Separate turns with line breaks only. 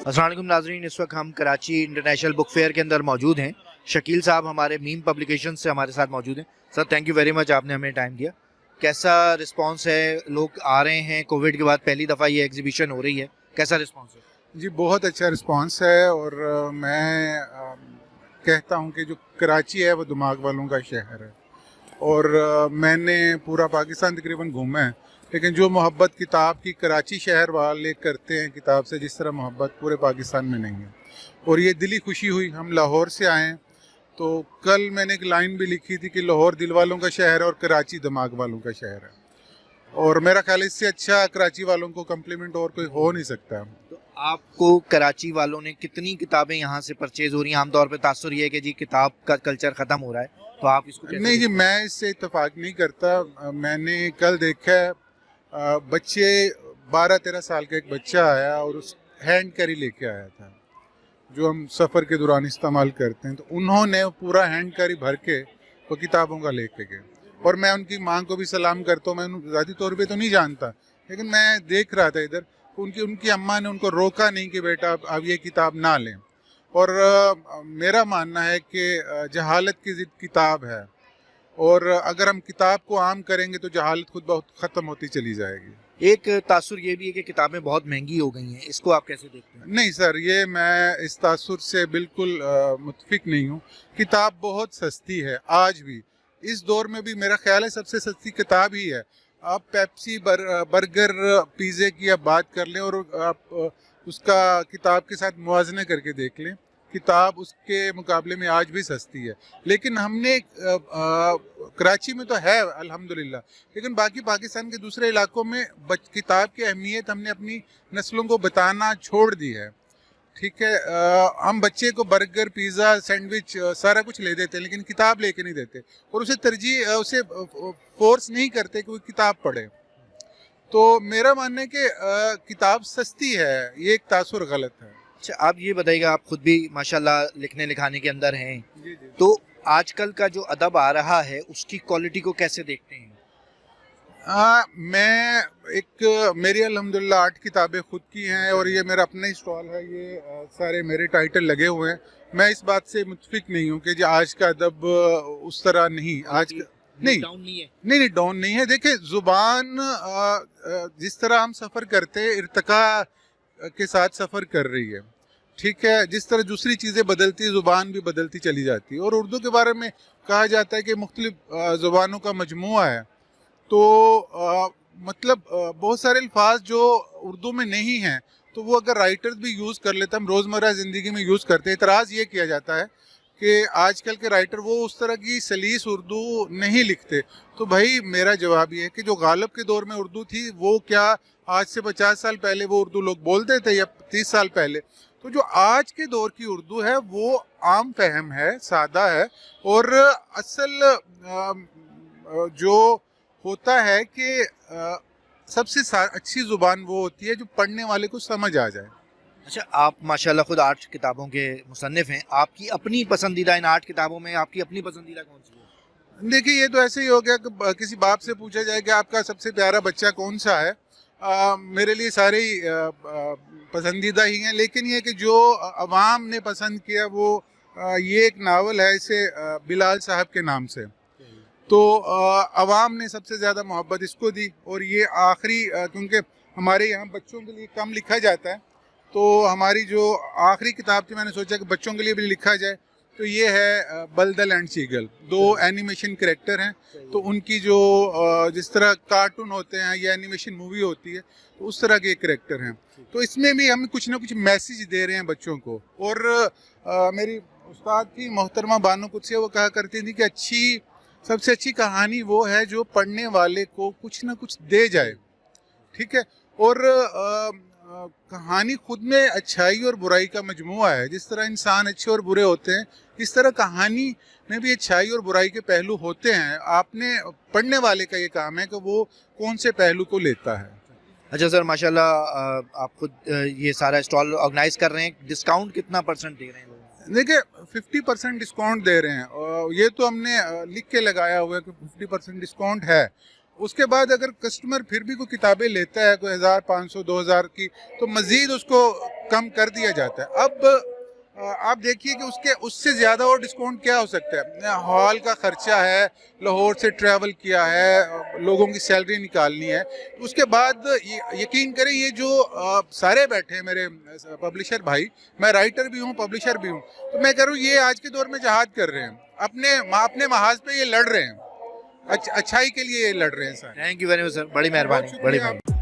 अस्सलाम वालेकुम नाज़रीन, इस वक्त हम कराची इंटरनेशनल बुक फेयर के अंदर मौजूद हैं। शकील साहब हमारे मीम पब्लिकेशन से हमारे साथ मौजूद हैं। Sir thank you very much, आपने हमें टाइम दिया। कैसा रिस्पांस है? लोग आ रहे हैं, कोविड के बाद पहली दफ़ा ये एग्जीबिशन हो रही है, कैसा रिस्पांस है?
जी बहुत अच्छा रिस्पांस है और मैं कहता हूँ कि जो कराची है वो दिमाग वालों का शहर है और मैंने पूरा पाकिस्तान तकरीबन घूमा है, लेकिन जो मोहब्बत किताब की कराची शहर वाले करते हैं किताब से, जिस तरह मोहब्बत पूरे पाकिस्तान में नहीं है। और ये दिली खुशी हुई, हम लाहौर से आए हैं तो कल मैंने एक लाइन भी लिखी थी कि लाहौर दिल वालों का शहर है और कराची दिमाग वालों का शहर है, और मेरा ख्याल है इससे अच्छा कराची वालों को कम्प्लीमेंट और कोई हो नहीं सकता।
तो आपको कराची वालों ने कितनी किताबें यहाँ से परचेज हो रही हैं? आमतौर पर तासुर ये है कि जी किताब का कल्चर ख़त्म हो रहा है, तो आप इसको कैसे
नहीं जी, मैं इससे इत्तेफाक नहीं करता। मैंने कल देखा है बच्चे 12-13 साल का एक बच्चा आया और उस हैंड कैरी लेके आया था जो हम सफ़र के दौरान इस्तेमाल करते हैं, तो उन्होंने पूरा हैंड कैरी भर के वो किताबों का लेके गए। और मैं उनकी माँ को भी सलाम करता हूँ, मैं उनको ज़ाती तौर पे तो नहीं जानता, लेकिन मैं देख रहा था इधर, उनकी अम्मा ने उनको रोका नहीं कि बेटा अब ये किताब ना लें। और मेरा मानना है कि जहालत की ज़िद किताब है, और अगर हम किताब को आम करेंगे तो जहालत खुद बहुत ख़त्म होती चली जाएगी।
एक तासुर ये भी है कि किताबें बहुत महंगी हो गई हैं, इसको आप कैसे देखते हैं?
नहीं सर, ये मैं इस तासुर से बिल्कुल मुत्फिक नहीं हूँ। किताब बहुत सस्ती है आज भी, इस दौर में भी मेरा ख्याल है सबसे सस्ती किताब ही है। आप पेप्सी बर्गर पिज़्ज़े की आप बात कर लें और आप उसका किताब के साथ मुवाज़ने करके देख लें, किताब उसके मुकाबले में आज भी सस्ती है। लेकिन हमने कराची में तो है अल्हम्दुलिल्लाह, लेकिन बाकी पाकिस्तान के दूसरे इलाकों में किताब की अहमियत हमने अपनी नस्लों को बताना छोड़ दी है। ठीक है, हम बच्चे को बर्गर पिज़्ज़ा सैंडविच सारा कुछ ले देते हैं, लेकिन किताब लेके नहीं देते, और उसे फोर्स नहीं करते कि वो किताब पढ़े। तो मेरा मानना है कि किताब सस्ती है, ये एक तासुर गलत है।
अच्छा, आप ये बताइएगा, आप खुद भी माशाल्लाह लिखने लिखाने के अंदर हैं,
जी जी।
तो आजकल का जो अदब आ रहा है उसकी क्वालिटी को कैसे देखते हैं?
मेरी अल्हम्दुलिल्लाह 8 किताबें खुद की हैं और ये मेरा अपना ही स्टॉल है, ये सारे मेरे टाइटल लगे हुए हैं। मैं इस बात से मुत्फिक नहीं हूँ कि जो आज का अदब उस तरह नहीं, आज का नहीं
डाउन नहीं है।
नहीं डाउन नहीं है। देखिए ज़ुबान जिस तरह हम सफ़र करते हैं इर्तिका के साथ सफ़र कर रही है, ठीक है, जिस तरह दूसरी चीज़ें बदलती है ज़ुबान भी बदलती चली जाती है। और उर्दू के बारे में कहा जाता है कि मुख्तलिफ ज़ुबानों का मजमुआ है, तो मतलब बहुत सारे अल्फाज जो उर्दू में नहीं हैं तो वो अगर राइटर्स भी यूज़ कर लेते, हम रोज़मर्रा ज़िंदगी में यूज़ करते हैं। इतराज़ ये किया जाता है कि आजकल के राइटर वो उस तरह की सलीस उर्दू नहीं लिखते। तो भाई मेरा जवाब ये है कि जो गालिब के दौर में उर्दू थी वो क्या आज से 50 साल पहले वो उर्दू लोग बोलते थे या 30 साल पहले? तो जो आज के दौर की उर्दू है वो आम फहम है, सादा है, और असल जो होता है कि सबसे अच्छी ज़ुबान वो होती है जो पढ़ने वाले को समझ आ जाए।
अच्छा, आप माशाल्लाह खुद 8 किताबों के मुसन्निफ हैं, आपकी अपनी पसंदीदा इन 8 किताबों में आपकी अपनी पसंदीदा कौन सी है?
देखिए ये तो ऐसे ही हो गया कि किसी बाप से पूछा जाए कि आपका सबसे प्यारा बच्चा कौन सा है। मेरे लिए सारे ही पसंदीदा ही हैं, लेकिन ये कि जो अवाम ने पसंद किया वो ये एक नावल है, इसे बिलाल साहब के नाम से, तो अवाम ने सबसे ज़्यादा मोहब्बत इसको दी। और ये आखिरी क्योंकि हमारे यहाँ बच्चों के लिए कम लिखा जाता है, तो हमारी जो आखिरी किताब थी मैंने सोचा कि बच्चों के लिए भी लिखा जाए, तो ये है बल्दल एंड सीगल। 2 एनिमेशन कैरेक्टर हैं, तो उनकी जो जिस तरह कार्टून होते हैं या एनिमेशन मूवी होती है तो उस तरह के कैरेक्टर हैं, तो इसमें भी हम कुछ ना कुछ मैसेज दे रहे हैं बच्चों को। और मेरी उस्ताद थी मोहतरमा बानो कुदसिया, वो कहा करती थी कि सबसे अच्छी कहानी वो है जो पढ़ने वाले को कुछ ना कुछ दे जाए, ठीक है। और कहानी खुद में अच्छाई और बुराई का मजमुआ है। जिस तरह इंसान अच्छे और बुरे होते हैं, इस तरह कहानी में भी अच्छाई और बुराई के पहलू होते हैं। आपने पढ़ने वाले का ये काम है कि वो कौन से पहलू को लेता है।
अच्छा सर, माशाल्लाह आप खुद ये सारा स्टॉल ऑर्गेनाइज कर रहे हैं, डिस्काउंट कितना % दे रहे हैं?
देखिए 50% डिस्काउंट दे रहे हैं, और ये तो हमने लिख के लगाया हुआ है कि 50% डिस्काउंट है। اس کے بعد اگر کسٹمر پھر بھی کوئی کتابیں لیتا ہے کوئی 1500 2000 کی تو مزید اس کو کم کر دیا جاتا ہے. اب آپ دیکھیے کہ اس سے زیادہ اور ڈسکاؤنٹ کیا ہو سکتا ہے. ہال کا خرچہ ہے, لاہور سے ٹریول کیا ہے, لوگوں کی سیلری نکالنی ہے. اس کے بعد یقین کریں یہ جو سارے بیٹھے ہیں میرے پبلشر بھائی, میں رائٹر بھی ہوں پبلشر بھی ہوں, تو میں کہہ رہا ہوں یہ آج کے دور میں جہاد کر رہے ہیں, اپنے محاذ پہ یہ لڑ رہے ہیں, اچھائی کے لیے یہ لڑ رہے ہیں سر.
تھینک یو ویری مچ سر, بڑی مہربانی, بڑی مہربانی.